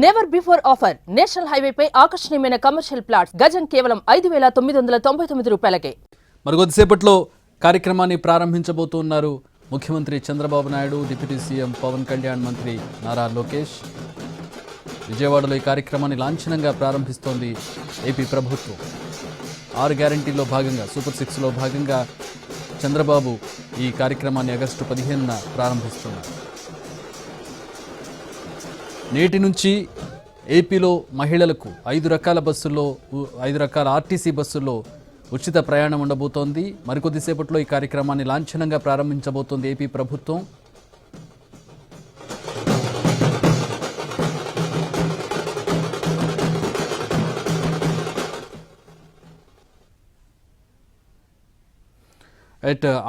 Never before offer national highway పై ఆకర్షణీయమైన commercial plots గజం కేవలం 5,999 రూపాయలకే. మరికొద్దిసేపట్లో కార్యక్రమాన్ని ప్రారంభించబోతున్నారు ముఖ్యమంత్రి చంద్రబాబు నాయుడు, డిప్యూటీ సీఎం పవన్ కళ్యాణ్, మంత్రి నారా లోకేష్. విజయవాడలో ఈ కార్యక్రమాన్ని లాంఛనంగా ప్రారంభిస్తోంది ఏపీ ప్రభుత్వం. 6 గ్యారంటీల్లో భాగంగా సూపర్ 6లో భాగంగా చంద్రబాబు ఈ కార్యక్రమాన్ని ఆగస్టు 15న ప్రారంభిస్తున్నారు. నేటి నుంచి ఏపీలో మహిళలకు 5 రకాల ఆర్టీసీ బస్సుల్లో ఉచిత ప్రయాణం ఉండబోతోంది. మరికొద్దిసేపట్లో ఈ కార్యక్రమాన్ని లాంఛనంగా ప్రారంభించబోతోంది ఏపీ ప్రభుత్వం.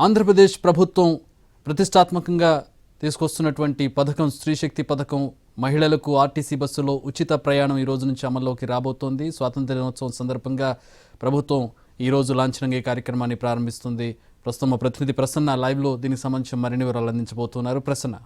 ఆంధ్రప్రదేశ్ ప్రభుత్వం ప్రతిష్టాత్మకంగా తీసుకొస్తున్నటువంటి పథకం స్త్రీ శక్తి పథకం. మహిళలకు ఆర్టీసీ బస్సులో ఉచిత ప్రయాణం ఈ రోజు నుంచి అమల్లోకి రాబోతోంది. స్వాతంత్ర దినోత్సవం సందర్భంగా ప్రభుత్వం ఈ రోజు లాంఛనంగా ఈ కార్యక్రమాన్ని ప్రారంభిస్తుంది. ప్రస్తుతం మా ప్రతినిధి ప్రసన్న లైవ్లో దీనికి సంబంధించిన మరిన్ని వివరాలు అందించబోతున్నారు. ప్రసన్న,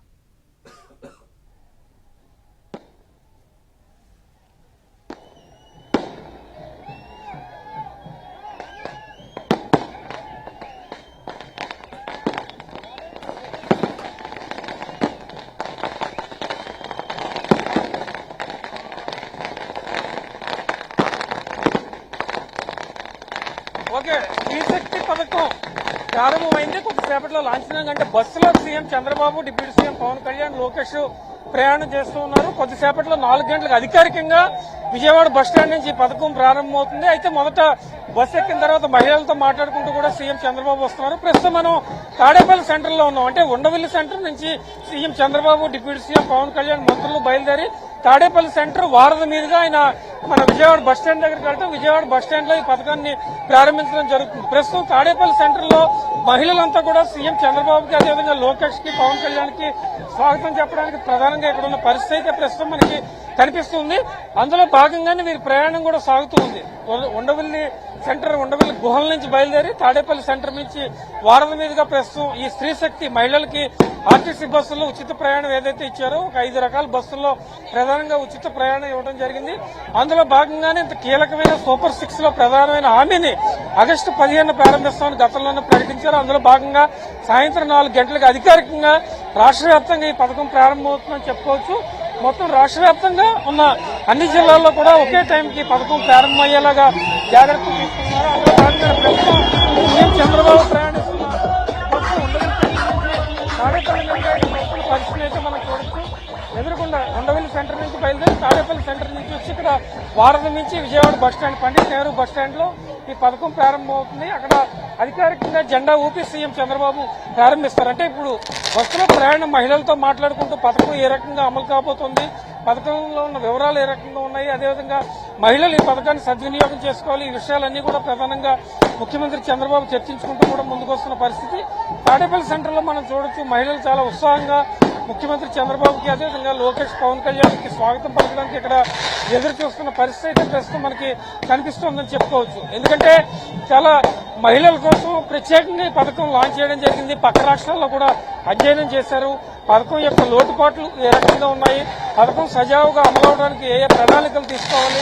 స్త్రీ శక్తి పథకం ప్రారంభమైంది. కొద్దిసేపట్లో లాంఛనంగా అంటే బస్సులో CM Chandrababu, deputy CM Pawan Kalyan, Lokesh ప్రయాణం చేస్తూ ఉన్నారు. కొద్దిసేపట్లో 4 గంటలకు అధికారికంగా విజయవాడ బస్టాండ్ నుంచి ఈ పథకం ప్రారంభమవుతుంది. అయితే మొదట బస్సు ఎక్కిన తర్వాత మహిళలతో మాట్లాడుకుంటూ కూడా సీఎం చంద్రబాబు వస్తున్నారు. ప్రస్తుతం మనం తాడేపల్లి సెంటర్ లో ఉన్నాం. అంటే ఉండవల్లి సెంటర్ నుంచి CM Chandrababu, deputy CM Pawan Kalyan మంత్రులు బయలుదేరి తాడేపల్లి సెంటర్ వారధి మీదుగా ఆయన మన విజయవాడ బస్టాండ్ దగ్గరికి వెళ్తాం. విజయవాడ బస్టాండ్ లో ఈ పథకాన్ని ప్రారంభించడం జరుగుతుంది. ప్రస్తుతం తాడేపల్లి సెంటర్ లో మహిళలంతా కూడా సీఎం చంద్రబాబుకి, అదేవిధంగా లోకేష్ కి, పవన్ కళ్యాణ్ కి స్వాగతం చెప్పడానికి ప్రధానంగా ఇక్కడ ఉన్న పరిస్థితి అయితే ప్రస్తుతం మనకి కనిపిస్తుంది. అందులో భాగంగానే వీరి ప్రయాణం కూడా సాగుతూ ఉంది. ఉండవల్లి గుహల నుంచి బయలుదేరి తాడేపల్లి సెంటర్ నుంచి వారధి మీదుగా ప్రస్తుతం ఈ స్త్రీ శక్తి మహిళలకి ఆర్టీసీ బస్సుల్లో ఉచిత ప్రయాణం ఏదైతే ఇచ్చారో ఒక 5 రకాల బస్సుల్లో ప్రధానంగా ఉచిత ప్రయాణం ఇవ్వడం జరిగింది. అందులో భాగంగానే ఇంత కీలకమైన సూపర్ 6 లో ప్రధానమైన హామీని ఆగస్టు 15న ప్రారంభిస్తామని గతంలోనే ప్రకటించారు. అందులో భాగంగా సాయంత్రం 4 గంటలకు అధికారికంగా రాష్ట్ర వ్యాప్తంగా ఈ పథకం ప్రారంభమవుతుందని చెప్పుకోవచ్చు. మొత్తం రాష్ట్ర వ్యాప్తంగా ఉన్న అన్ని జిల్లాల్లో కూడా ఒకే టైంకి పథకం ప్రారంభమయ్యేలాగా జాగ్రత్తలు తీసుకున్నారు. అందులో భాగంగా ప్రస్తుతం సీఎం చంద్రబాబు ప్రయాణిస్తున్న పరిస్థితి అయితే మనం చూడొచ్చు. ఎదురుకుండా ఉండవల్లి సెంటర్ నుంచి బయలుదేరి తాడేపల్లి సెంటర్ నుంచి వచ్చి ఇక్కడ వారధి నుంచి విజయవాడ బస్టాండ్, పండిట్ నెహ్రూ బస్టాండ్ లో ఈ పథకం ప్రారంభమవుతుంది. అక్కడ అధికారికంగా జెండా ఊపి సీఎం చంద్రబాబు ప్రారంభిస్తారు. అంటే ఇప్పుడు బస్సులో ప్రయాణం మహిళలతో మాట్లాడుకుంటూ పథకం ఏ రకంగా అమలు కాబోతోంది, పథకంలో ఉన్న వివరాలు ఏ రకంగా ఉన్నాయి, అదేవిధంగా మహిళలు ఈ పథకాన్ని సద్వినియోగం చేసుకోవాలి, ఈ విషయాలన్నీ కూడా ప్రధానంగా ముఖ్యమంత్రి చంద్రబాబు చర్చించుకుంటూ కూడా ముందుకొస్తున్న పరిస్థితి. తాడేపల్లి సెంటర్ లో మనం చూడొచ్చు, మహిళలు చాలా ఉత్సాహంగా ముఖ్యమంత్రి చంద్రబాబుకి, అదేవిధంగా లోకేష్, పవన్ కళ్యాణ్ కి స్వాగతం పలకడానికి ఇక్కడ ఎదురు చూస్తున్న పరిస్థితి అయితే ప్రస్తుతం మనకి కనిపిస్తోందని చెప్పుకోవచ్చు. ఎందుకంటే చాలా మహిళల కోసం ప్రత్యేకంగా ఈ పథకం లాంచ్ చేయడం జరిగింది. పక్క రాష్ట్రాల్లో కూడా అధ్యయనం చేశారు. పథకం యొక్క లోటుపాట్లు ఏ రకంగా ఉన్నాయి, పథకం సజావుగా అమలవడానికి ఏ ప్రణాళికలు తీసుకోవాలి,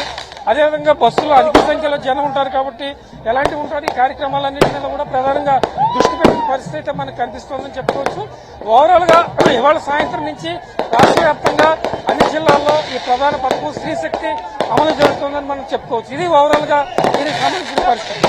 అదేవిధంగా బస్సులో అధిక సంఖ్యలో జనం ఉంటారు కాబట్టి ఎలాంటి ఉంటారు, ఈ కార్యక్రమాలన్నింటి మీద కూడా ప్రధానంగా దృష్టి పెట్టిన పరిస్థితి అయితే మనకు కనిపిస్తోందని చెప్పుకోవచ్చు. ఓవరాల్ గా ఇవాళ సాయంత్రం నుంచి రాష్ట్ర వ్యాప్తంగా అన్ని జిల్లాల్లో ఈ ప్రధాన పథకం స్త్రీ శక్తి అమలు జరుగుతుందని మనం చెప్పుకోవచ్చు. ఇది ఓవరాల్ గా దీనికి సంబంధించిన పరిస్థితి.